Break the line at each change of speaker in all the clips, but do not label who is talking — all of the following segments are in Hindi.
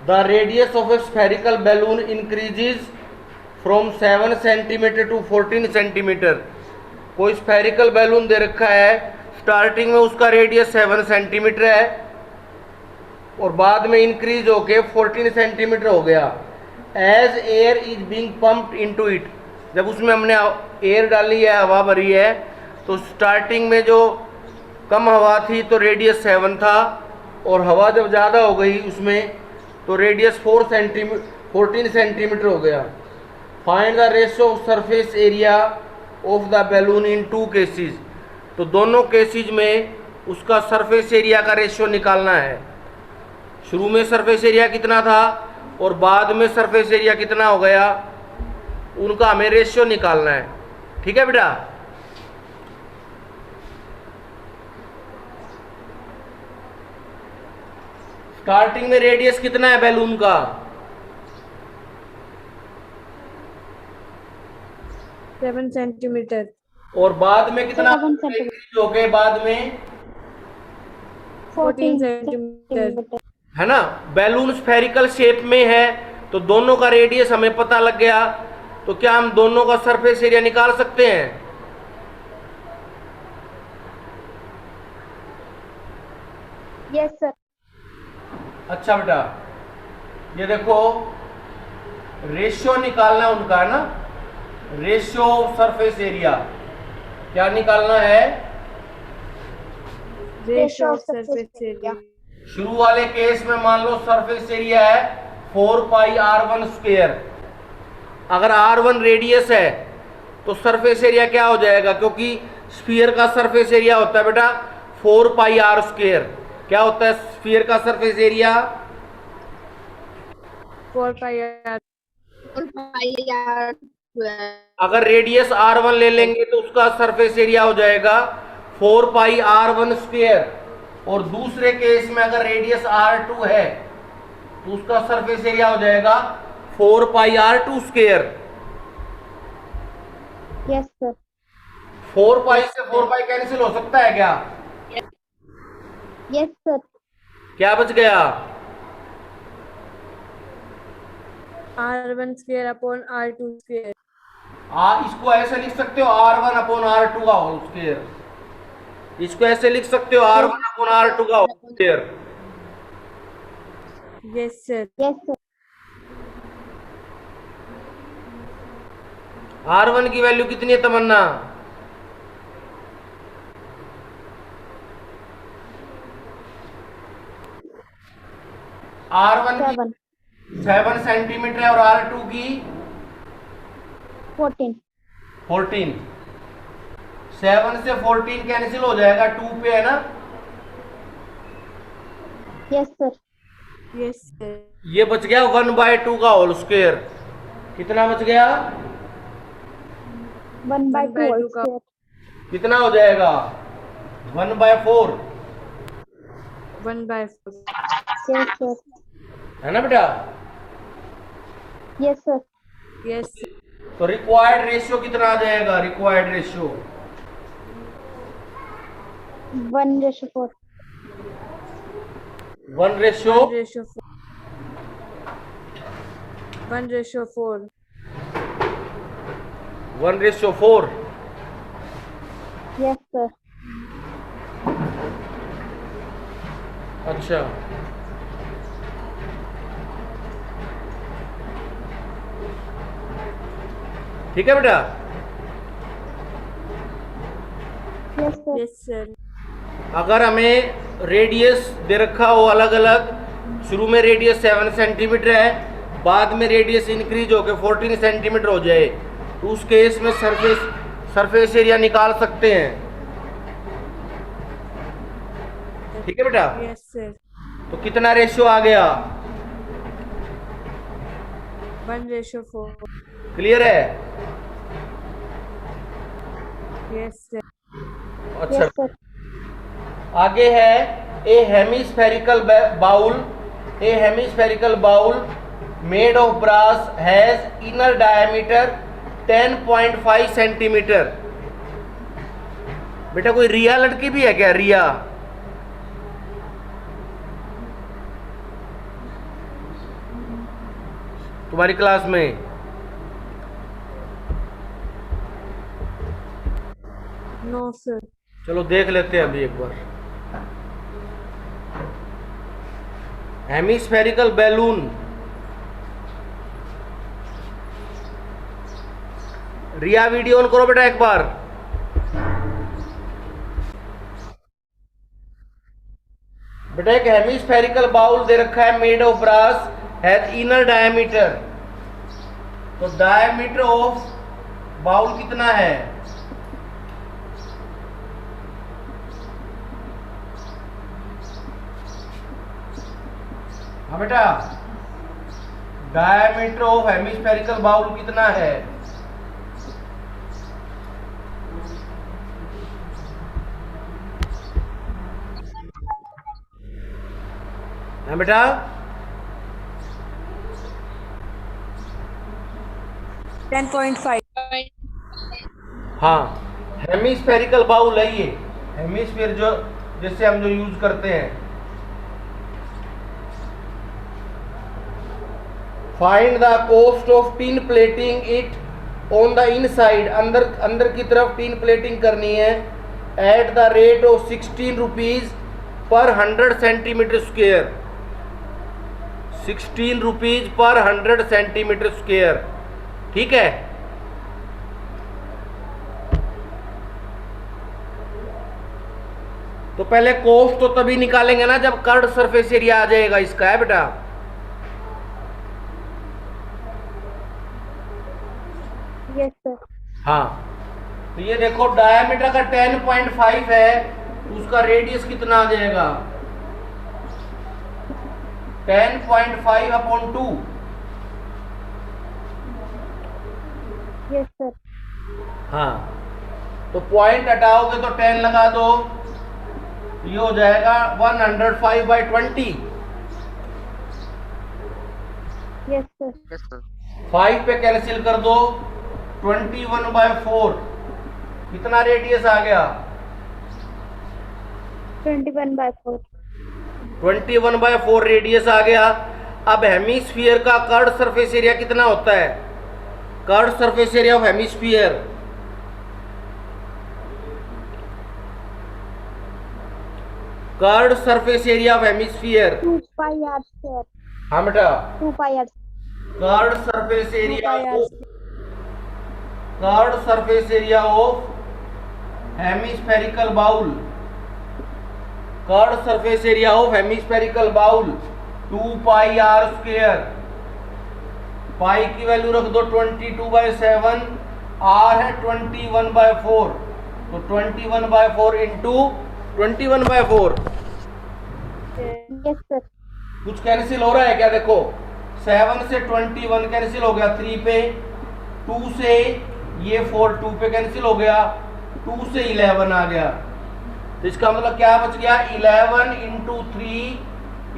The radius of a spherical balloon increases from 7 centimetre to 14 centimetre. कोई स्फेरिकल बैलून दे रखा है, स्टार्टिंग में उसका रेडियस 7 सेंटीमीटर है और बाद में इंक्रीज होके 14 सेंटीमीटर हो गया। As air is being pumped into it, जब उसमें हमने एयर डाली है, हवा भरी है, तो स्टार्टिंग में जो कम हवा थी तो रेडियस 7 था और हवा जब ज़्यादा हो गई उसमें तो रेडियस 14 सेंटीमीटर हो गया। Find the ratio of surface area of the balloon in two cases. तो दोनों केसेज में उसका सरफेस एरिया का रेशियो निकालना है। शुरू में सरफेस एरिया कितना था और बाद में सरफेस एरिया कितना हो गया, उनका हमें रेशियो निकालना है। ठीक है बेटा। स्टार्टिंग में रेडियस कितना है बैलून का?
7 सेंटीमीटर।
और बाद में कितना
7 सेंटीमीटर।
इंक्रीज हो गए बाद में
14 सेंटीमीटर
है ना। बैलून स्फेरिकल शेप में है तो दोनों का रेडियस हमें पता लग गया, तो क्या हम दोनों का सरफेस एरिया निकाल सकते हैं?
Yes sir.
अच्छा बेटा, ये देखो रेशियो निकालना है उनका, है ना। रेशियो ऑफ सरफेस एरिया क्या निकालना है?
Ratio of surface area.
शुरू वाले केस में मान लो सरफेस एरिया है 4 पाई r1 स्क्वायर। अगर r1 रेडियस है तो सरफेस एरिया क्या हो जाएगा, क्योंकि स्फीयर का सरफेस एरिया होता है बेटा 4 पाई r स्क्वायर। क्या होता है स्फीयर का सरफेस एरिया?
4 पाई r।
अगर रेडियस r1 ले लेंगे तो उसका सरफेस एरिया हो जाएगा 4 पाई r1 स्क्वायर। और दूसरे केस में अगर रेडियस r2 है तो उसका सरफेस एरिया हो जाएगा 4 पाई r2 स्क्वायर।
Yes sir.
4 पाई से 4 पाई कैंसिल हो सकता है क्या?
Yes sir.
क्या बच गया?
r1 square upon r2 square.
इसको ऐसे लिख सकते हो r1 अपॉन r2 का होल स्क्वायर। इसको ऐसे लिख सकते हो r1 अपॉन r2 का whole square.
Yes sir.
Yes sir.
r1 की वैल्यू कितनी है तमन्ना? r1 की 7 सेंटीमीटर है और r2 की 14। 7 से 14 कैंसिल हो जाएगा, 2 पे है ना।
Yes sir.
Yes sir.
ये बच गया 1/2 का होल स्क्वायर। कितना बच गया?
1/2
का।
कितना हो जाएगा? 1/4
1/4।
Yes sir.
है ना बेटा।
Yes sir.
यस।
तो रिक्वायर्ड रेशियो कितना आ जाएगा? Required ratio
1/4।
1 ratio
1/4।
1/4।
Yes sir.
अच्छा, ठीक है बेटा।
Yes sir.
Yes sir.
अगर हमें रेडियस दे रखा हो अलग अलग, शुरू में रेडियस 7 सेंटीमीटर है, बाद में रेडियस इंक्रीज होकर 14 सेंटीमीटर हो जाए, तो उस केस में सरफेस एरिया निकाल सकते हैं। ठीक है बेटा।
Yes sir.
तो कितना रेशियो आ गया?
1/4।
क्लियर है?
Yes sir.
अच्छा,
यस सर।
आगे है a hemispherical bowl. A hemispherical bowl made of brass has inner diameter 10.5 centimetre. बेटा कोई रिया लड़की भी है क्या? रिया तुम्हारी क्लास में?
No, sir.
चलो देख लेते हैं अभी एक बार। Hemispherical balloon, Riya video on करो बेटा एक बार। बेटा एक हेमिस्फेरिकल बाउल दे रखा है, made of brass, has inner diameter. तो डायमीटर ऑफ बाउल कितना है? हाँ बेटा, डायमीटर ऑफ हेमिस्फेरिकल बाउल कितना है? हाँ बेटा,
10.5.
हाँ हेमिस्फेरिकल बाउल है ये। हेमिस्फीयर जो जैसे हम जो यूज करते हैं। Find the cost of tin plating it on the inside, अंदर अंदर की तरफ टिन प्लेटिंग करनी है at the rate of 16 rupees per 100 centimetre square. 16 rupees per 100 centimetre square, ठीक है। तो पहले कॉस्ट तो तभी निकालेंगे ना जब कर्ड सरफेस एरिया आ जाएगा इसका, है बेटा।
Yes, sir.
हाँ, तो ये देखो डायमीटर का 10.5 है, तो उसका रेडियस कितना आ जाएगा? 10.5 अपॉन 2।
Yes, sir.
हाँ, तो पॉइंट हटाओगे तो 10 लगा दो, ये हो जाएगा 105/20।
Yes, sir.
5 पे कैंसिल कर दो, 21/4। कितना रेडियस आ गया?
21/4.
21/4 रेडियस आ गया। अब हेमिस्फीयर का कर्ड सरफेस एरिया कितना होता है? Curved surface area of hemisphere, curved surface area of hemisphere.
2 pi r square.
हाँ बेटा,
2 pi r.
Curved surface area
2 pi r.
Of, curved surface area of hemispherical bowl, curved surface area of hemispherical bowl 2 pi r square. Pi की वैल्यू रख दो 22/7, आर है 21/4, तो 21/4 इंटू 21/4।
Yes, sir.
कुछ कैंसिल हो रहा है क्या? देखो 7 से 21 कैंसिल हो गया, 3 पे, 2 से ये 4 2 पे कैंसिल हो गया, 2 से 11 आ गया। तो इसका मतलब क्या बच गया? 11 इंटू 3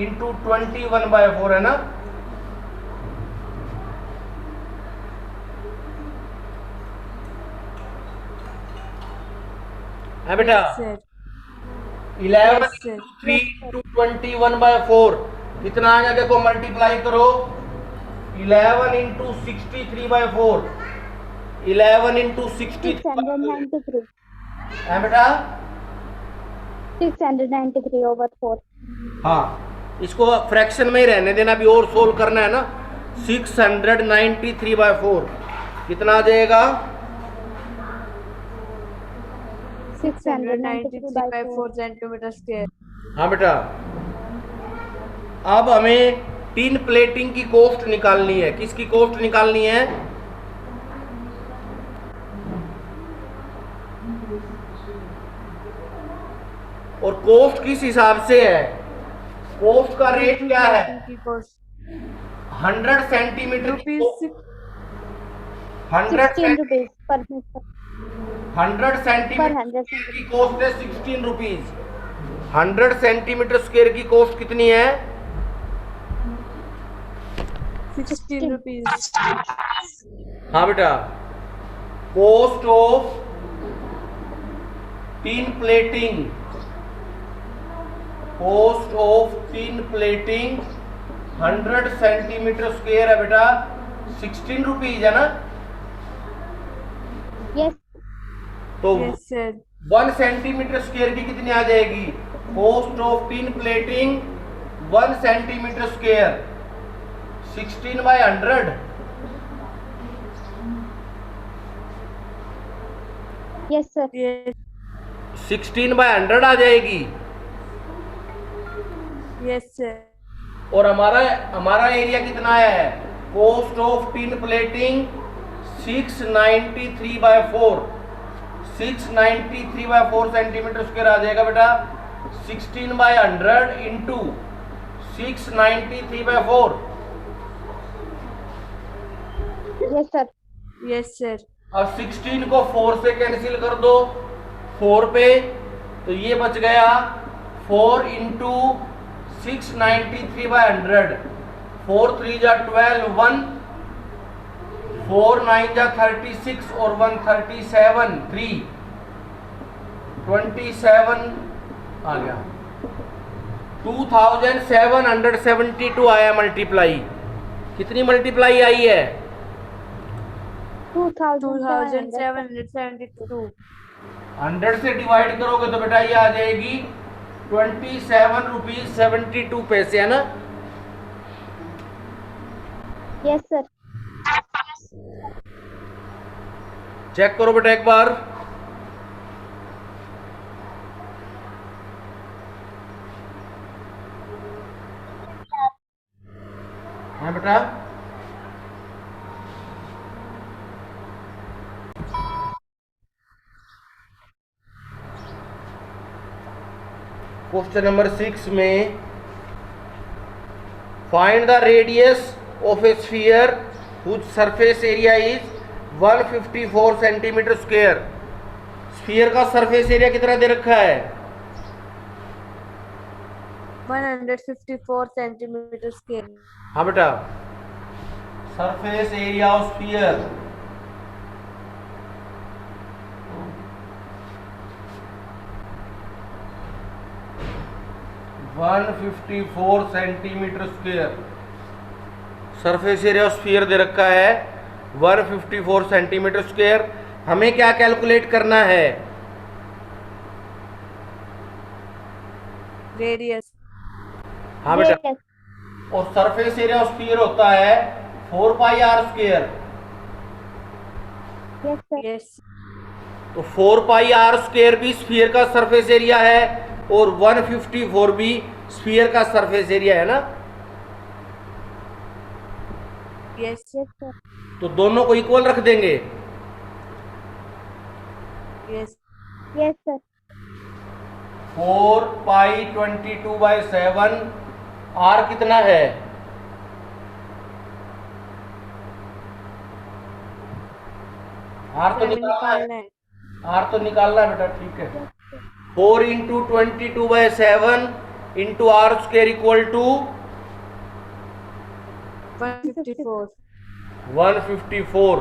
इंटू 21/4 है ना। है बेटा,
Sir.
11
Yes, sir.
Into 3 into 21/4 कितना आ गया? देखो मल्टीप्लाई करो, 11 इंटू 63/4, 11 इंटू 63
693.
है बेटा।
693 over 4.
हाँ, इसको फ्रैक्शन में ही रहने देना, अभी और सोल्व करना है ना। 693/4 कितना आ जाएगा?
693/4 centimeter square.
हाँ बेटा, अब हमें टिन प्लेटिंग की कॉस्ट निकालनी है। किसकी कॉस्ट निकालनी है? और कॉस्ट किस हिसाब से है? कॉस्ट का रेट क्या है?
की cost
100 centimetre
rupees
100
16 rupees per meter.
100
Per
centimetre
100
की कॉस्ट है 16 रुपीज। 100 सेंटीमीटर स्क्वायर की कॉस्ट कितनी है?
16 rupees.
हाँ बेटा, cost of tin plating, cost of tin plating 100 centimetre square है बेटा ₹16 है ना?
Yes.
तो
Yes, sir.
1 सेंटीमीटर स्क्वायर की कितनी आ जाएगी? Cost of tin plating 1 centimetre square 16/100।
Yes, sir.
Yes.
16/100 आ जाएगी।
Yes, sir.
और हमारा हमारा एरिया कितना आया है? Cost of tin plating 693/4 693/4 centimetre square आ जाएगा बेटा। 16/100 into 693/4।
Yes, sir.
Yes, sir.
अब 16 को 4 से कैंसिल कर दो 4 पे, तो ये बच गया 4 इंटू 693/100। 4 3 जा 12, 1 4 9 जा 36 और 1 37, 3 27 आ गया। 2772 आया मल्टीप्लाई। कितनी मल्टीप्लाई आई है?
2,772.
100 से डिवाइड करोगे तो बेटा ये आ जाएगी ₹27.72 है ना?
Yes, sir.
चेक करो बेटा एक बार। हाँ बेटा, क्वेश्चन नंबर 6 में find the radius of a sphere whose surface area is 154 centimetre square. Sphere का सरफेस एरिया कितना दे रखा है?
154 centimeter square.
हाँ बेटा, surface area of sphere 154 centimetre square. Surface area of sphere दे रखा है 154 सेंटीमीटर स्क्वायर। हमें क्या कैलकुलेट करना है?
Radius.
हाँ बेटा,
Yes.
और सरफेस एरिया ऑफ स्फीयर होता है 4πr²।
Yes, sir.
Yes.
तो 4πr² भी स्फीयर का सरफेस एरिया है और 154 भी स्फीयर का सरफेस एरिया है ना?
Yes.
Yes, sir.
तो दोनों को इक्वल रख देंगे।
Yes.
Yes, sir.
4π22/7 r कितना है? r तो निकालना है। r तो निकालना है बेटा, ठीक है। 4 into 22/7 into r² equal to
154.
154।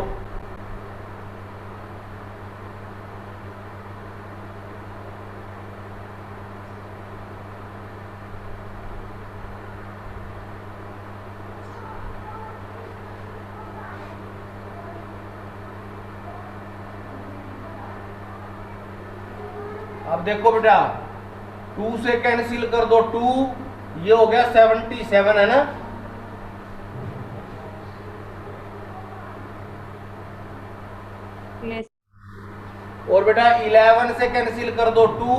अब देखो बेटा, 2 से कैंसिल कर दो 2, ये हो गया 77 है ना?
Yes.
और बेटा 11 से कैंसिल कर दो 2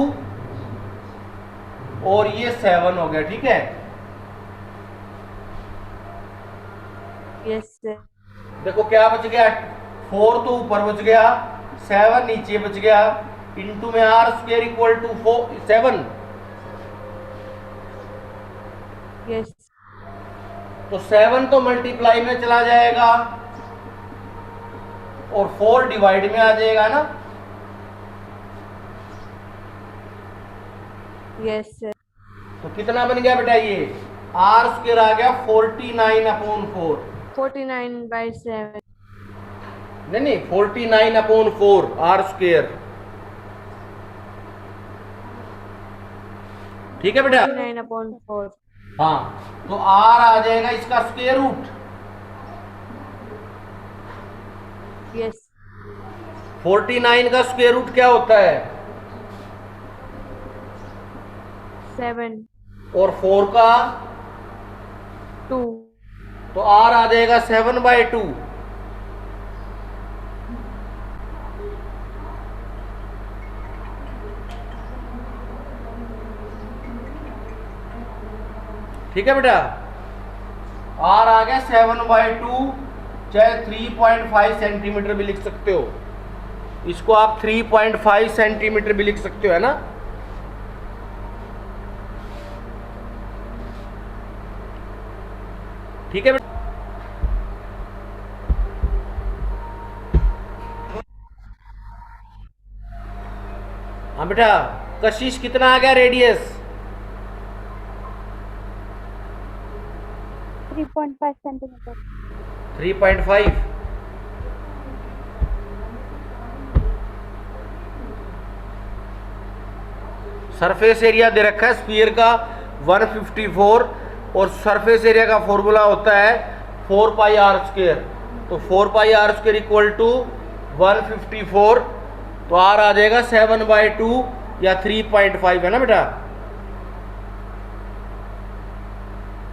और ये 7 हो गया, ठीक है।
Yes, sir.
देखो क्या बच गया, 4 तो ऊपर बच गया, 7 नीचे बच गया, इंटू में r² इक्वल टू 7।
Yes.
तो 7 तो मल्टीप्लाई में चला जाएगा और 4 डिवाइड में आ जाएगा ना?
Yes, sir.
तो कितना बन गया बेटा, ये r² आ गया 49/4।
49/7.
नहीं 49/4 r²। ठीक है बेटा?
49/4.
हाँ, तो r आ जाएगा इसका स्क्वायर रूट
Yes.
49 का स्क्वायर रूट क्या होता है?
7.
और 4 का?
2.
तो r आ जाएगा 7/2। ठीक है बेटा, r आ गया 7/2, चाहे 3.5 सेंटीमीटर भी लिख सकते हो, इसको आप 3.5 सेंटीमीटर भी लिख सकते हो, है ना? ठीक है बेटा। हाँ बेटा, कशिश कितना आ गया रेडियस?
3.5 centimeter.
3.5। सरफेस एरिया दे रखा है स्फीयर का 154, और सरफेस एरिया का फॉर्मूला होता है 4πr²। तो 4πr² इक्वल टू 154, तो r आ जाएगा 7/2 या 3.5, है ना बेटा?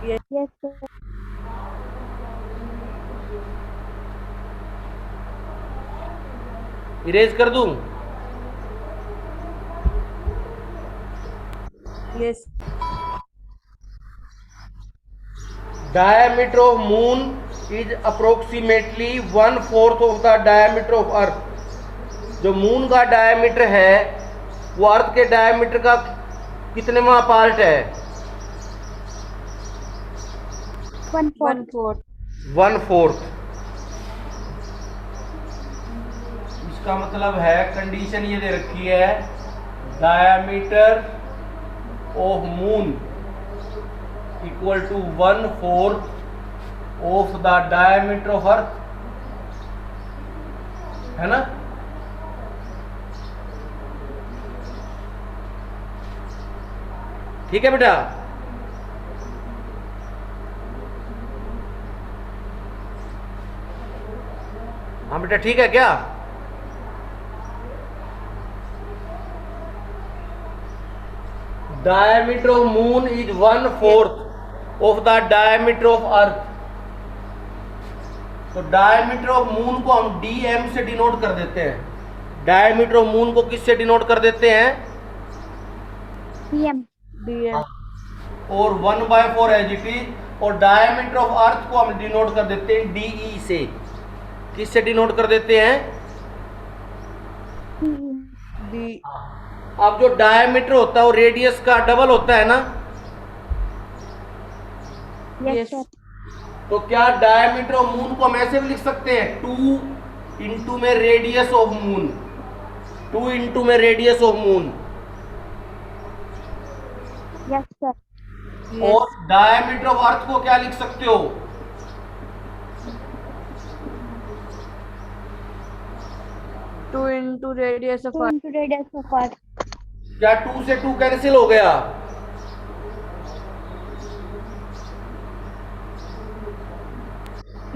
Yes, sir.
इरेज कर दूं?
Yes.
Diameter of moon is approximately 1/4 of the diameter of earth। जो मून का डायमीटर है वो अर्थ के डायमीटर का कितनेवां पार्ट है?
1/4.
1/4। इसका मतलब है, कंडीशन ये दे रखी है, diameter of moon equal to 1/4 of the diameter of earth, है ना? ठीक है बेटा। हाँ बेटा, ठीक है क्या? Diameter of moon is 1/4 of the diameter of अर्थ। तो डायमीटर ऑफ मून को हम dm से डिनोट कर देते हैं। डायमीटर ऑफ मून को किससे डिनोट कर देते हैं?
DM.
DM.
और 1/4 एज इट इज। और डायमीटर ऑफ अर्थ को हम डिनोट कर देते हैं de से। किससे डिनोट कर देते हैं?
PE.
D.
अब जो डायमीटर होता है वो रेडियस का डबल होता है ना?
Yes,
Yes.
sir.
तो क्या डायमीटर ऑफ मून को हम ऐसे भी लिख सकते हैं, 2 इंटू में रेडियस ऑफ मून, 2 इंटू में radius of moon.
Yes, sir.
Yes.
और डायमीटर ऑफ अर्थ को क्या लिख सकते हो?
2 into radius of
2
Earth.
into radius of Earth.
क्या 2 से 2 कैंसिल हो गया?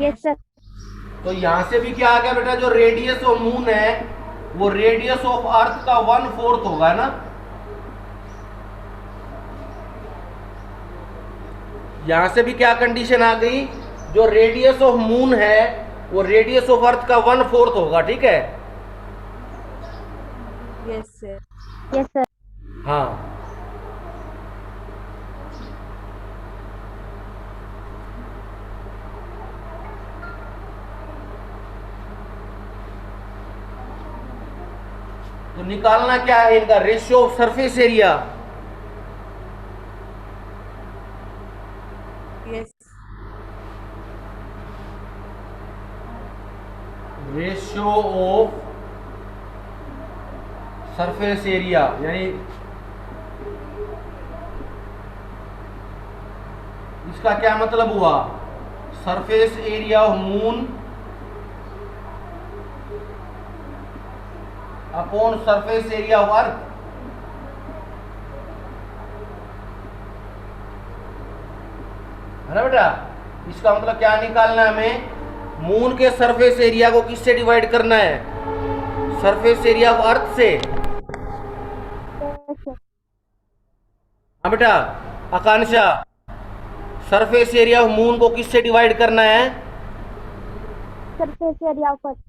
Yes, sir.
तो यहां से भी क्या आ गया बेटा, जो रेडियस ऑफ मून है वो रेडियस ऑफ अर्थ का 1/4 होगा ना? यहां से भी क्या कंडीशन आ गई, जो रेडियस ऑफ मून है वो रेडियस ऑफ अर्थ का 1/4 होगा। ठीक है?
Yes, sir.
Yes, sir.
हाँ। तो निकालना क्या है इनका? Ratio of surface area.
Yes.
Ratio of surface area, यानी इसका क्या मतलब हुआ? Surface area of moon upon surface area of earth. है ना बेटा? इसका मतलब क्या निकालना है हमें? मून के सरफेस एरिया को किससे डिवाइड करना है? सरफेस एरिया ऑफ अर्थ से।
Yes, sir.
हाँ बेटा आकांक्षा, सरफेस एरिया ऑफ मून को किससे डिवाइड करना है?
Surface area of Earth.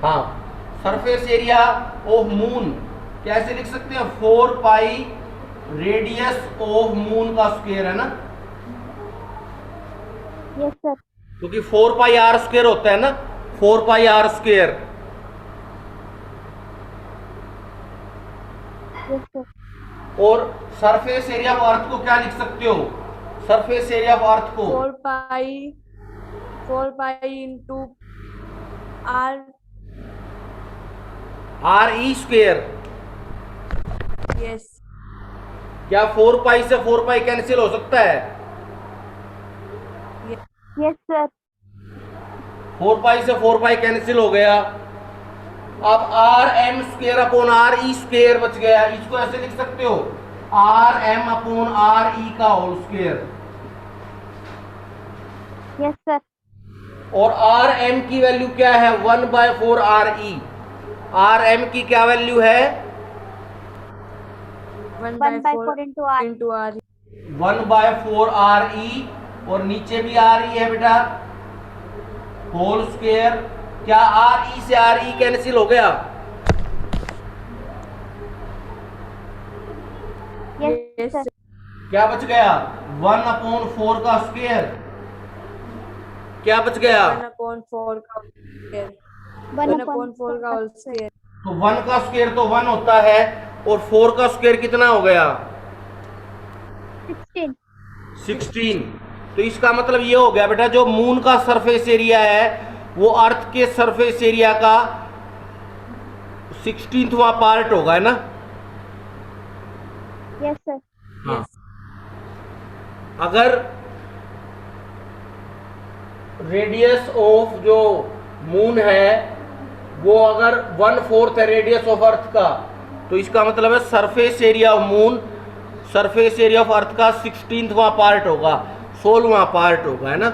हाँ, सरफेस एरिया ऑफ मून कैसे लिख सकते हैं? 4 पाई रेडियस ऑफ मून का स्क्वायर है ना,
Yes, sir.
क्योंकि 4 पाई आर स्क्वायर होता है ना, 4 पाई आर स्क्वायर।
Yes, sir.
और सरफेस एरिया ऑफ अर्थ को क्या लिख सकते हो? सरफेस एरिया ऑफ अर्थ को
4 pi into R.
Are e square.
Yes.
क्या 4 पाई से 4 पाई कैंसिल हो सकता है?
Yes, sir.
4 पाई से 4 पाई कैंसिल हो गया। अब r m square upon r e square बच गया। इसको ऐसे लिख सकते हो, r m upon r e का होल स्क्वायर।
Yes, sir.
और आर एम की वैल्यू क्या है? 1/4 आर ई। आर एम की क्या वैल्यू है?
1
1 by
by
4
4
into R.
into R.
1/4 R E, और नीचे भी आर ई है बेटा, होल स्क्वायर। क्या आर ई से आर ई कैंसिल हो गया?
Yes,
Yes.
sir.
क्या बच गया? 1/4 का स्क्वायर। क्या बच गया?
1 upon 4 का whole square.
1
1 upon 4 का whole square.
तो 1 का स्क्वायर तो 1 होता है, और 4 का स्क्वायर कितना हो गया?
16.
16। तो इसका मतलब ये हो गया बेटा, जो मून का सरफेस एरिया है वो अर्थ के सरफेस एरिया का 16वां पार्ट होगा, है ना?
Yes, sir.
हाँ। अगर रेडियस ऑफ जो मून है वो अगर 1/4 है रेडियस ऑफ अर्थ का, तो इसका मतलब है surface area of moon surface area of earth का 16वां पार्ट होगा, 16वां पार्ट होगा, है ना?